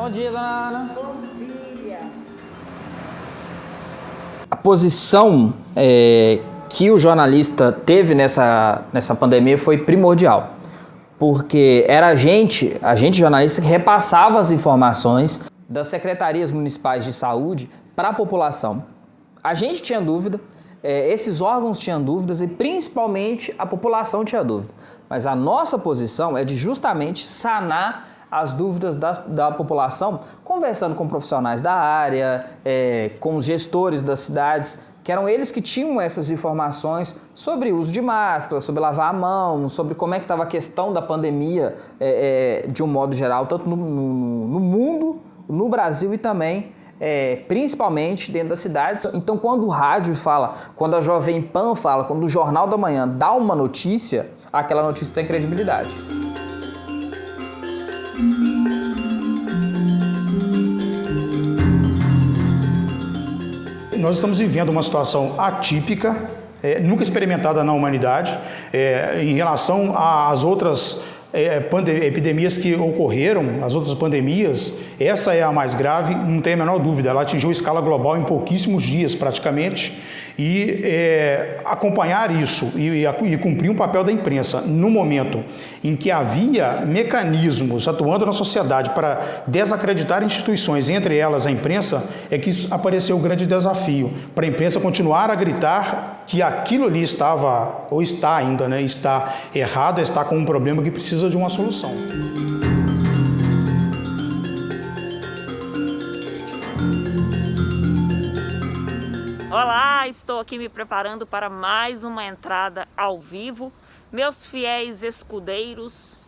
Bom dia, dona Ana. Bom dia. A posição que o jornalista teve nessa pandemia foi primordial, porque era a gente jornalista, que repassava as informações das secretarias municipais de saúde para a população. A gente tinha dúvida, esses órgãos tinham dúvidas e principalmente a população tinha dúvida. Mas a nossa posição é de justamente sanar as dúvidas da população, conversando com profissionais da área, com os gestores das cidades, que eram eles que tinham essas informações sobre o uso de máscara, sobre lavar a mão, sobre como é que estava a questão da pandemia de um modo geral, tanto no mundo, no Brasil e também, principalmente dentro das cidades. Então, quando o rádio fala, quando a Jovem Pan fala, quando o Jornal da Manhã dá uma notícia, aquela notícia tem credibilidade. Nós estamos vivendo uma situação atípica, nunca experimentada na humanidade, em relação às outras epidemias que ocorreram, as outras pandemias. Essa é a mais grave, não tem a menor dúvida. Ela atingiu escala global em pouquíssimos dias, praticamente, e acompanhar isso e cumprir um papel da imprensa no momento em que havia mecanismos atuando na sociedade para desacreditar instituições, entre elas a imprensa, é que apareceu o grande desafio para a imprensa continuar a gritar que aquilo ali estava, ou está ainda, está errado, está com um problema que precisa de uma solução. Olá, estou aqui me preparando para mais uma entrada ao vivo. Meus fiéis escudeiros,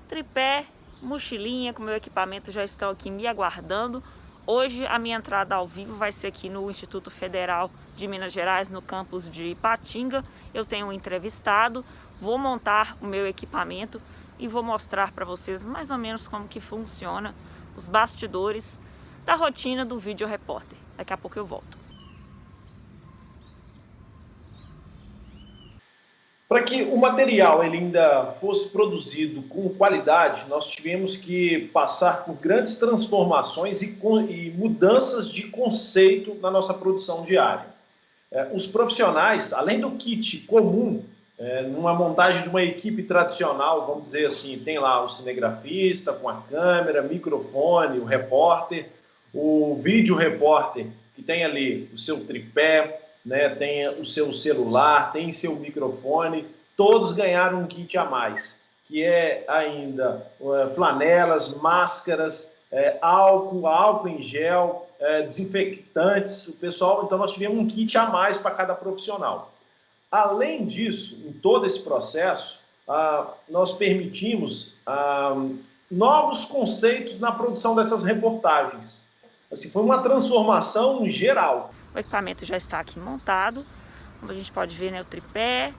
tripé, mochilinha com meu equipamento já estão aqui me aguardando. Hoje a minha entrada ao vivo vai ser aqui no Instituto Federal de Minas Gerais, no campus de Ipatinga. Eu tenho um entrevistado, vou montar o meu equipamento e vou mostrar para vocês mais ou menos como que funciona os bastidores da rotina do Vídeo Repórter. Daqui a pouco eu volto. Para que o material ele ainda fosse produzido com qualidade, nós tivemos que passar por grandes transformações e mudanças de conceito na nossa produção diária. Os profissionais, além do kit comum, numa montagem de uma equipe tradicional, vamos dizer assim, tem lá o cinegrafista com a câmera, microfone, o repórter, o vídeo repórter, que tem ali o seu tripé, tem o seu celular, tem seu microfone, todos ganharam um kit a mais, que é ainda flanelas, máscaras, álcool em gel, desinfetantes, o pessoal. Então nós tivemos um kit a mais para cada profissional. Além disso, em todo esse processo, nós permitimos novos conceitos na produção dessas reportagens. Assim, foi uma transformação geral. O equipamento já está aqui montado, como a gente pode ver, o tripé,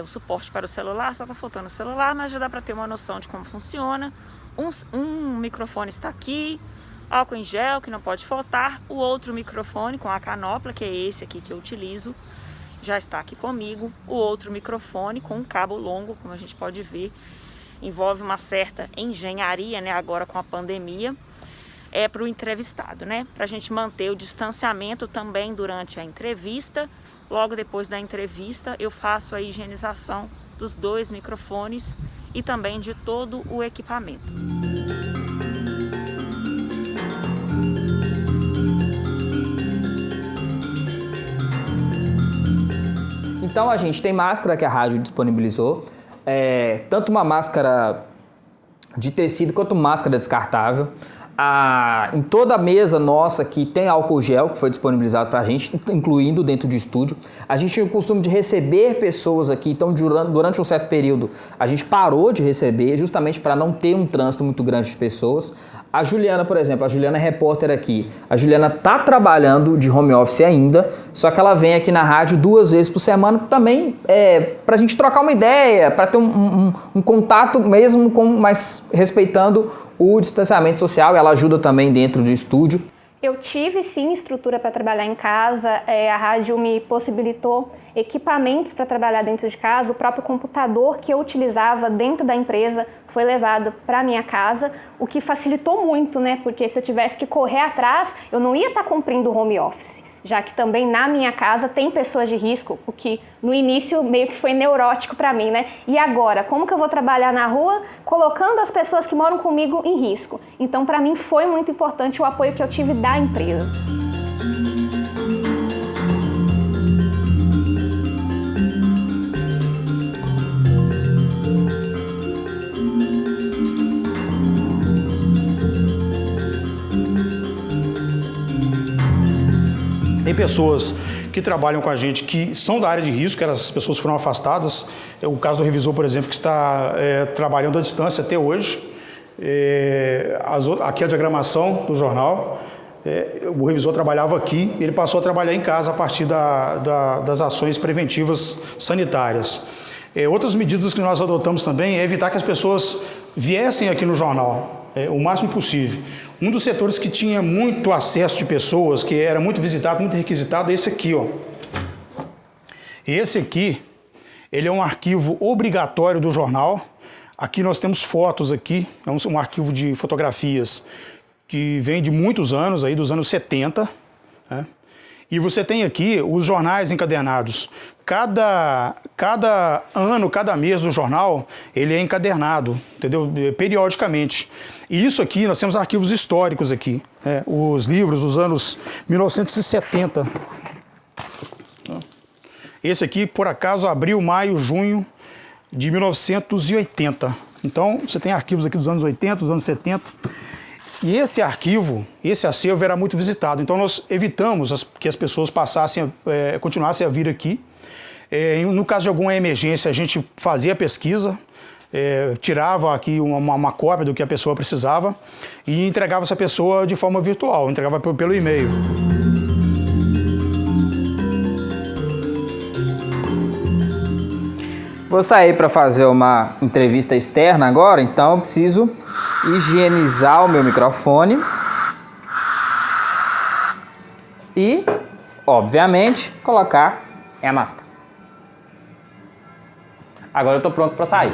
o suporte para o celular, só está faltando o celular, mas já dá para ter uma noção de como funciona. Um microfone está aqui, álcool em gel, que não pode faltar, o outro microfone com a canopla, que é esse aqui que eu utilizo, já está aqui comigo. O outro microfone com um cabo longo, como a gente pode ver, envolve uma certa engenharia, agora com a pandemia. Para o entrevistado, para a gente manter o distanciamento também durante a entrevista. Logo depois da entrevista eu faço a higienização dos dois microfones e também de todo o equipamento. Então a gente tem máscara que a rádio disponibilizou, tanto uma máscara de tecido quanto máscara descartável. Em toda a mesa nossa aqui tem álcool gel que foi disponibilizado para a gente, incluindo dentro de estúdio. A gente tinha o costume de receber pessoas aqui, então durante um certo período a gente parou de receber, justamente para não ter um trânsito muito grande de pessoas. A Juliana, por exemplo, a Juliana é repórter aqui. A Juliana está trabalhando de home office ainda, só que ela vem aqui na rádio 2 vezes por semana também, para a gente trocar uma ideia, para ter um contato mesmo, mas respeitando o distanciamento social. Ela ajuda também dentro do estúdio. Eu tive sim estrutura para trabalhar em casa, a rádio me possibilitou equipamentos para trabalhar dentro de casa, o próprio computador que eu utilizava dentro da empresa foi levado para a minha casa, o que facilitou muito, né? Porque se eu tivesse que correr atrás, eu não ia estar cumprindo o home office, já que também na minha casa tem pessoas de risco, o que no início meio que foi neurótico para mim, né? E agora, como que eu vou trabalhar na rua colocando as pessoas que moram comigo em risco? Então, para mim foi muito importante o apoio que eu tive da empresa. Tem pessoas que trabalham com a gente que são da área de risco, as pessoas foram afastadas. O caso do revisor, por exemplo, que está trabalhando à distância até hoje. Aqui a diagramação do jornal. O revisor trabalhava aqui, ele passou a trabalhar em casa a partir das ações preventivas sanitárias. Outras medidas que nós adotamos também é evitar que as pessoas viessem aqui no jornal, o máximo possível. Um dos setores que tinha muito acesso de pessoas, que era muito visitado, muito requisitado, é esse aqui, ó. Esse aqui, ele é um arquivo obrigatório do jornal. Aqui nós temos fotos aqui, é um arquivo de fotografias que vem de muitos anos, aí dos anos 70, né? E você tem aqui os jornais encadernados. Cada ano, cada mês do jornal, ele é encadernado, entendeu? Periodicamente. E isso aqui, nós temos arquivos históricos aqui, os livros dos anos 1970. Esse aqui, por acaso, abril, maio, junho de 1980. Então, você tem arquivos aqui dos anos 80, dos anos 70. E esse arquivo, esse acervo era muito visitado. Então, nós evitamos que as pessoas continuassem a vir aqui. No caso de alguma emergência, a gente fazia a pesquisa, tirava aqui uma cópia do que a pessoa precisava e entregava essa pessoa de forma virtual, entregava pelo e-mail. Vou sair para fazer uma entrevista externa agora, então eu preciso higienizar o meu microfone e, obviamente, colocar a máscara. Agora eu estou pronto para sair.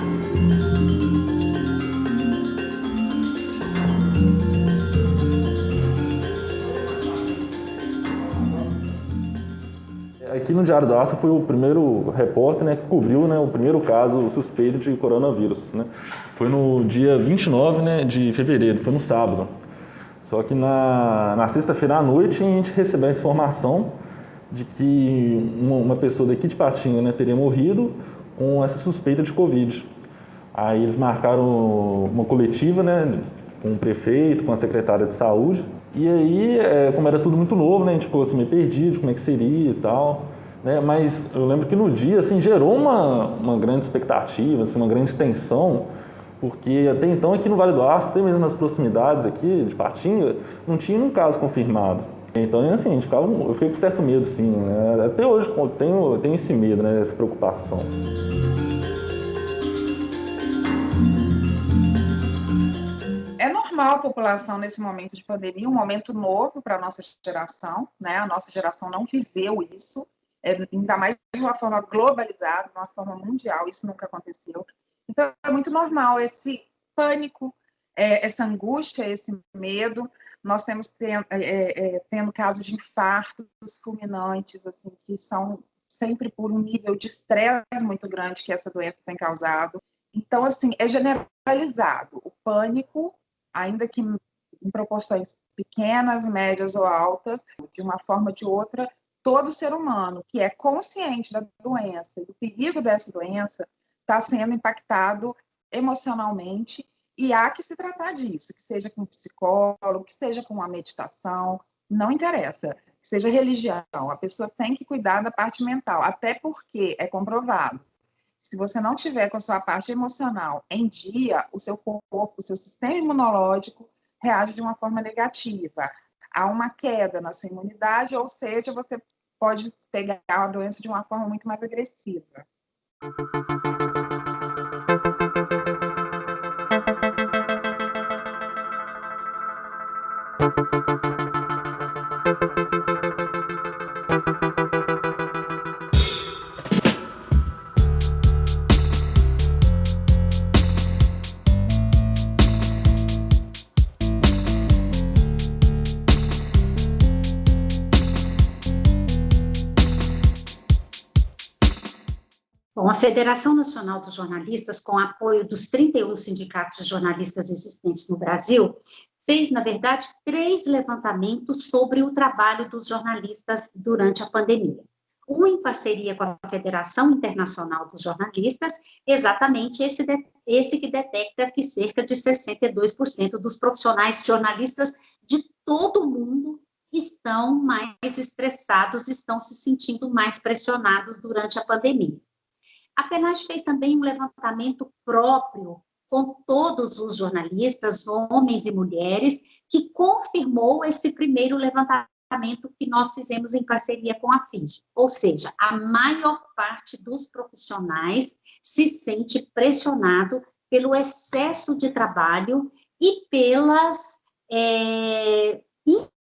Aqui no Diário da Aço, fui o primeiro repórter, né, que cobriu, né, o primeiro caso suspeito de coronavírus, né? Foi no dia 29, né, de fevereiro, foi no sábado. Só que na sexta-feira à noite a gente recebeu a informação de que uma pessoa daqui de Patinga, né, teria morrido com essa suspeita de Covid. Aí eles marcaram uma coletiva, né, com o prefeito, com a secretária de saúde. E aí, como era tudo muito novo, né, a gente ficou assim meio perdido de como é que seria e tal, né? Mas eu lembro que no dia, assim, gerou uma grande expectativa, assim, uma grande tensão, porque até então aqui no Vale do Aço, até mesmo nas proximidades aqui de Patinga, não tinha um caso confirmado. Então, assim, eu fiquei com certo medo, sim, né? Até hoje eu tenho esse medo, né, essa preocupação. É normal a população nesse momento de pandemia, um momento novo para a nossa geração, né? A nossa geração não viveu isso, ainda mais de uma forma globalizada, de uma forma mundial, isso nunca aconteceu. Então, é muito normal esse pânico, essa angústia, esse medo. Nós temos tendo casos de infartos fulminantes, assim, que são sempre por um nível de estresse muito grande que essa doença tem causado. Então, assim, é generalizado. O pânico, ainda que em proporções pequenas, médias ou altas, de uma forma ou de outra, todo ser humano que é consciente da doença e do perigo dessa doença está sendo impactado emocionalmente, e há que se tratar disso, que seja com um psicólogo, que seja com uma meditação, não interessa, que seja religião, a pessoa tem que cuidar da parte mental, até porque é comprovado. Se você não tiver com a sua parte emocional em dia, o seu corpo, o seu sistema imunológico reage de uma forma negativa. Há uma queda na sua imunidade, ou seja, você pode pegar a doença de uma forma muito mais agressiva. Bom, a Federação Nacional dos Jornalistas, com apoio dos 31 sindicatos de jornalistas existentes no Brasil, fez, na verdade, 3 levantamentos sobre o trabalho dos jornalistas durante a pandemia. Um em parceria com a Federação Internacional dos Jornalistas, exatamente esse que detecta que cerca de 62% dos profissionais jornalistas de todo o mundo estão mais estressados, estão se sentindo mais pressionados durante a pandemia. A FENAGE fez também um levantamento próprio com todos os jornalistas, homens e mulheres, que confirmou esse primeiro levantamento que nós fizemos em parceria com a FIJ. Ou seja, a maior parte dos profissionais se sente pressionado pelo excesso de trabalho e pelas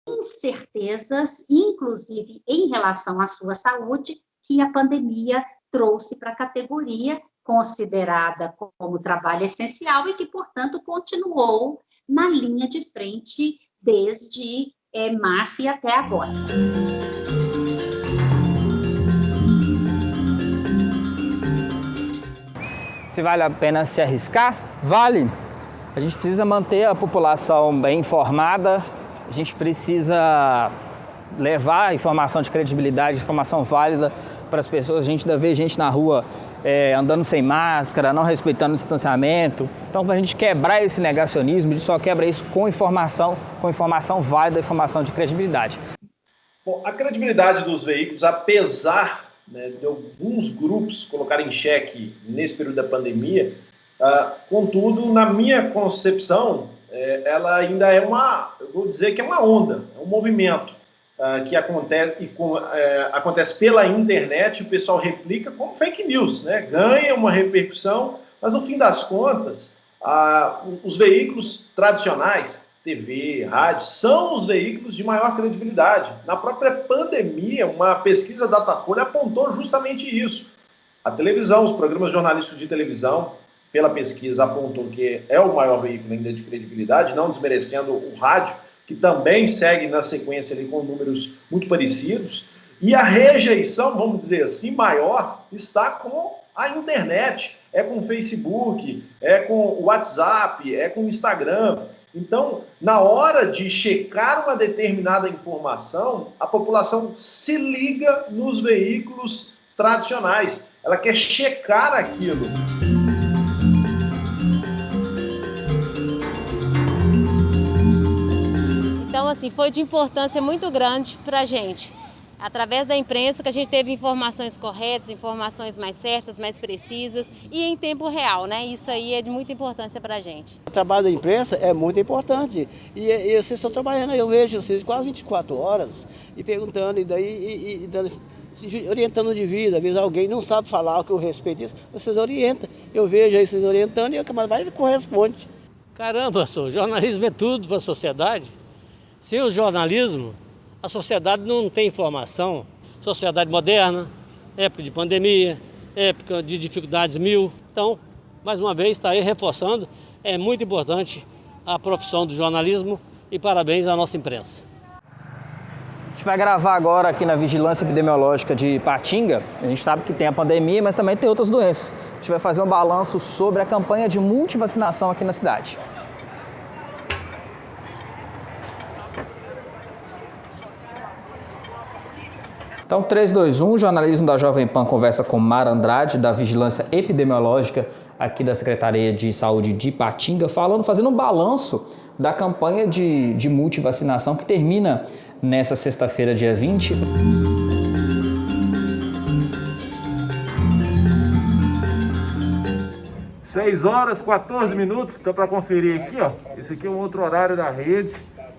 incertezas, inclusive em relação à sua saúde, que a pandemia trouxe para a categoria, considerada como trabalho essencial e que, portanto, continuou na linha de frente desde março e até agora. Se vale a pena se arriscar? Vale. A gente precisa manter a população bem informada, a gente precisa levar informação de credibilidade, informação válida para as pessoas. A gente ainda vê gente na rua andando sem máscara, não respeitando o distanciamento. Então, para a gente quebrar esse negacionismo, a gente só quebra isso com informação válida, informação de credibilidade. Bom, a credibilidade dos veículos, apesar de alguns grupos colocarem em xeque nesse período da pandemia, contudo, na minha concepção, ela ainda é eu vou dizer que é uma onda, é um movimento que acontece pela internet, o pessoal replica como fake news, né? Ganha uma repercussão, mas no fim das contas, os veículos tradicionais, TV, rádio, são os veículos de maior credibilidade. Na própria pandemia, uma pesquisa Datafolha apontou justamente isso. A televisão, os programas jornalísticos de televisão, pela pesquisa, apontou que é o maior veículo ainda de credibilidade, não desmerecendo o rádio, que também segue na sequência ali com números muito parecidos, e a rejeição, vamos dizer assim, maior, está com a internet, é com o Facebook, é com o WhatsApp, é com o Instagram. Então, na hora de checar uma determinada informação, a população se liga nos veículos tradicionais, ela quer checar aquilo. Então, assim, foi de importância muito grande para a gente. Através da imprensa que a gente teve informações corretas, informações mais certas, mais precisas e em tempo real, né? Isso aí é de muita importância para a gente. O trabalho da imprensa é muito importante e vocês estão trabalhando, eu vejo vocês quase 24 horas e perguntando e orientando de vida. Às vezes alguém não sabe falar o que eu respeito isso, vocês orientam. Eu vejo aí vocês orientando e a camarada vai e corresponde. Caramba, jornalismo é tudo para a sociedade. Sem o jornalismo, a sociedade não tem informação. Sociedade moderna, época de pandemia, época de dificuldades mil. Então, mais uma vez, está aí reforçando, é muito importante a profissão do jornalismo e parabéns à nossa imprensa. A gente vai gravar agora aqui na Vigilância Epidemiológica de Ipatinga. A gente sabe que tem a pandemia, mas também tem outras doenças. A gente vai fazer um balanço sobre a campanha de multivacinação aqui na cidade. Então, 3, 2, 1, jornalismo da Jovem Pan conversa com Mara Andrade, da Vigilância Epidemiológica aqui da Secretaria de Saúde de Ipatinga, fazendo um balanço da campanha de multivacinação que termina nessa sexta-feira, dia 20. Seis horas, 14 minutos, dá para conferir aqui, ó. Esse aqui é um outro horário da rede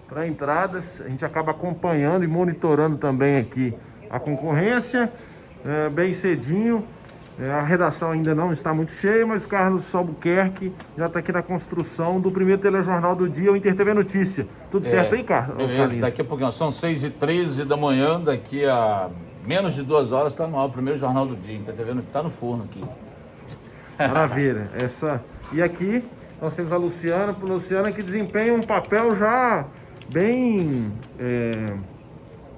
para entradas. A gente acaba acompanhando e monitorando também aqui a concorrência, bem cedinho. A redação ainda não está muito cheia, mas o Carlos Albuquerque já está aqui na construção do primeiro telejornal do dia, o Inter TV Notícia. Tudo certo aí, Carlos? Beleza, daqui a pouquinho, são 6h13 da manhã, daqui a menos de 2 horas está no ar o primeiro jornal do dia. Inter TV está no forno aqui. Maravilha. E aqui nós temos a Luciana que desempenha um papel já bem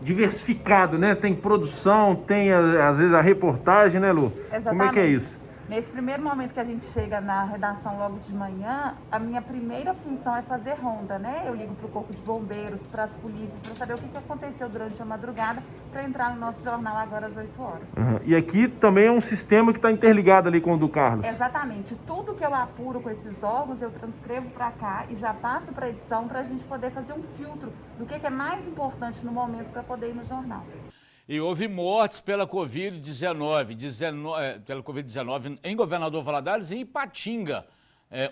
diversificado, né? Tem produção, tem às vezes a reportagem, né, Lu? Exatamente. Como é que é isso? Nesse primeiro momento que a gente chega na redação logo de manhã, a minha primeira função é fazer ronda, né? Eu ligo para o Corpo de Bombeiros, para as polícias, para saber o que aconteceu durante a madrugada, para entrar no nosso jornal agora às 8 horas. Uhum. E aqui também é um sistema que está interligado ali com o do Carlos. Exatamente. Tudo que eu apuro com esses órgãos, eu transcrevo para cá e já passo para a edição para a gente poder fazer um filtro do que é mais importante no momento para poder ir no jornal. E houve mortes pela Covid-19 em Governador Valadares e em Ipatinga,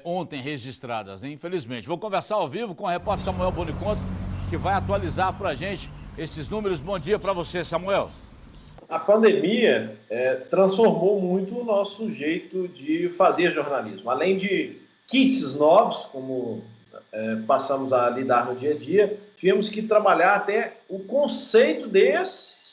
ontem registradas, infelizmente. Vou conversar ao vivo com o repórter Samuel Boniconto, que vai atualizar para a gente esses números. Bom dia para você, Samuel. A pandemia transformou muito o nosso jeito de fazer jornalismo. Além de kits novos, como passamos a lidar no dia a dia, tivemos que trabalhar até o conceito desses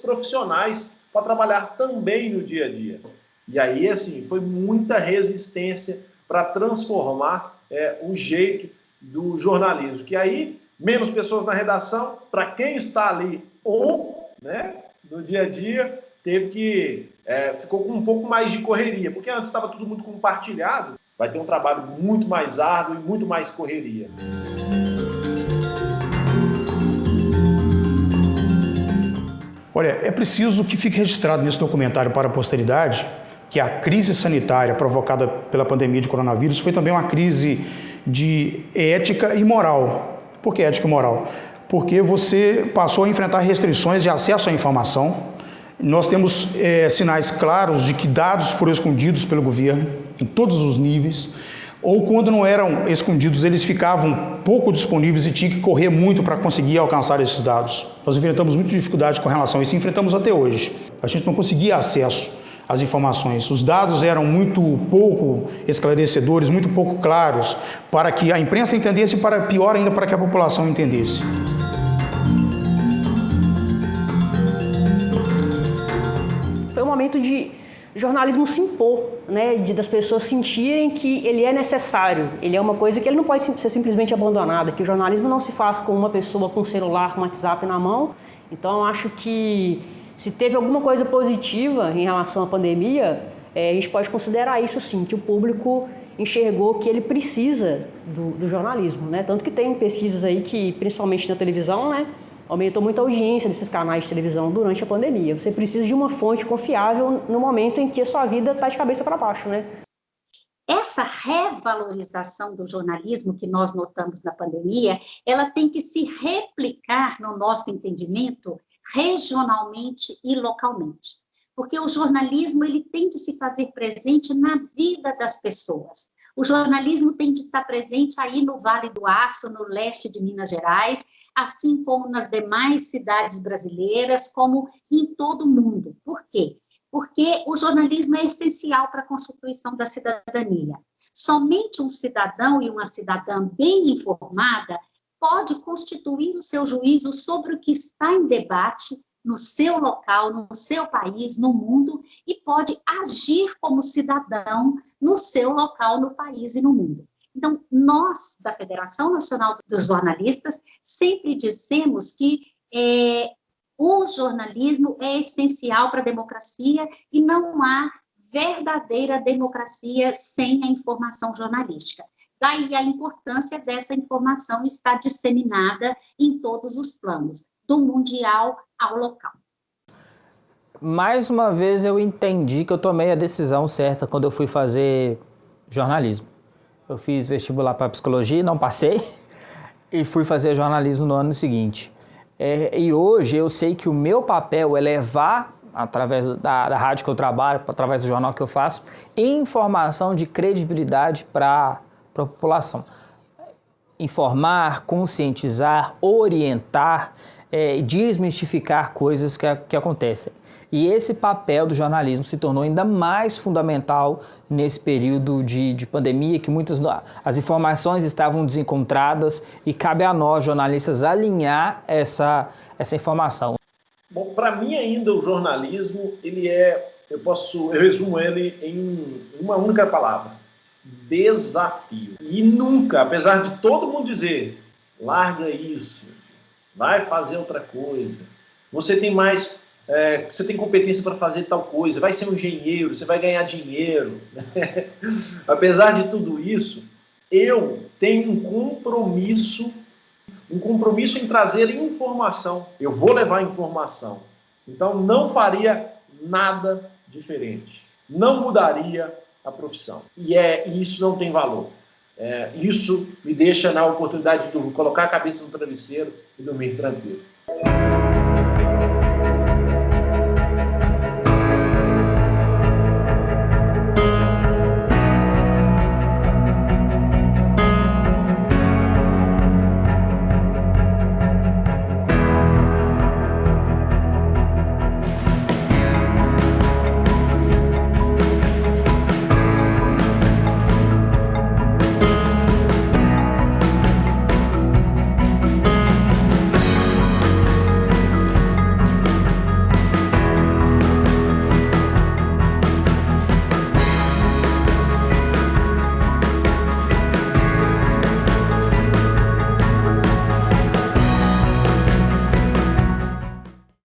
profissionais para trabalhar também no dia a dia. E aí, assim, foi muita resistência para transformar o jeito do jornalismo. Que aí, menos pessoas na redação, para quem está ali né, no dia a dia, ficou com um pouco mais de correria, porque antes estava tudo muito compartilhado. Vai ter um trabalho muito mais árduo e muito mais correria. Olha, é preciso que fique registrado nesse documentário para a posteridade que a crise sanitária provocada pela pandemia de coronavírus foi também uma crise de ética e moral. Por que ética e moral? Porque você passou a enfrentar restrições de acesso à informação. Nós temos sinais claros de que dados foram escondidos pelo governo em todos os níveis, ou quando não eram escondidos, eles ficavam pouco disponíveis e tinha que correr muito para conseguir alcançar esses dados. Nós enfrentamos muita dificuldade com relação a isso e enfrentamos até hoje. A gente não conseguia acesso às informações. Os dados eram muito pouco esclarecedores, muito pouco claros, para que a imprensa entendesse e, pior ainda, para que a população entendesse. Foi um momento de jornalismo se impor, né, das pessoas sentirem que ele é necessário, ele é uma coisa que ele não pode ser simplesmente abandonada, que o jornalismo não se faz com uma pessoa com um celular, com um WhatsApp na mão. Então, eu acho que se teve alguma coisa positiva em relação à pandemia, a gente pode considerar isso sim, que o público enxergou que ele precisa do jornalismo, né? Tanto que tem pesquisas aí que, principalmente na televisão, né, aumentou muito a audiência desses canais de televisão durante a pandemia. Você precisa de uma fonte confiável no momento em que a sua vida está de cabeça para baixo, né? Essa revalorização do jornalismo que nós notamos na pandemia, ela tem que se replicar no nosso entendimento regionalmente e localmente. Porque o jornalismo ele tem de se fazer presente na vida das pessoas. O jornalismo tem de estar presente aí no Vale do Aço, no leste de Minas Gerais, assim como nas demais cidades brasileiras, como em todo o mundo. Por quê? Porque o jornalismo é essencial para a constituição da cidadania. Somente um cidadão e uma cidadã bem informada pode constituir o seu juízo sobre o que está em debate no seu local, no seu país, no mundo, e pode agir como cidadão no seu local, no país e no mundo. Então, nós, da Federação Nacional dos Jornalistas, sempre dizemos que o jornalismo é essencial para a democracia e não há verdadeira democracia sem a informação jornalística. Daí a importância dessa informação estar disseminada em todos os planos, do mundial ao local. Mais uma vez eu entendi que eu tomei a decisão certa quando eu fui fazer jornalismo. Eu fiz vestibular para psicologia, não passei, e fui fazer jornalismo no ano seguinte. E hoje eu sei que o meu papel é levar, através da rádio que eu trabalho, através do jornal que eu faço, informação de credibilidade para a população. Informar, conscientizar, orientar, desmistificar coisas que acontecem. E esse papel do jornalismo se tornou ainda mais fundamental nesse período de pandemia, que as informações estavam desencontradas e cabe a nós, jornalistas, alinhar essa informação. Bom, para mim ainda o jornalismo, eu resumo ele em uma única palavra: desafio. E nunca, apesar de todo mundo dizer, larga isso, vai fazer outra coisa. Você tem mais, você tem competência para fazer tal coisa, vai ser um engenheiro, você vai ganhar dinheiro. Apesar de tudo isso, eu tenho um compromisso em trazer informação. Eu vou levar informação. Então, não faria nada diferente. Não mudaria a profissão. E isso não tem valor. Isso me deixa na oportunidade de colocar a cabeça no travesseiro e dormir tranquilo.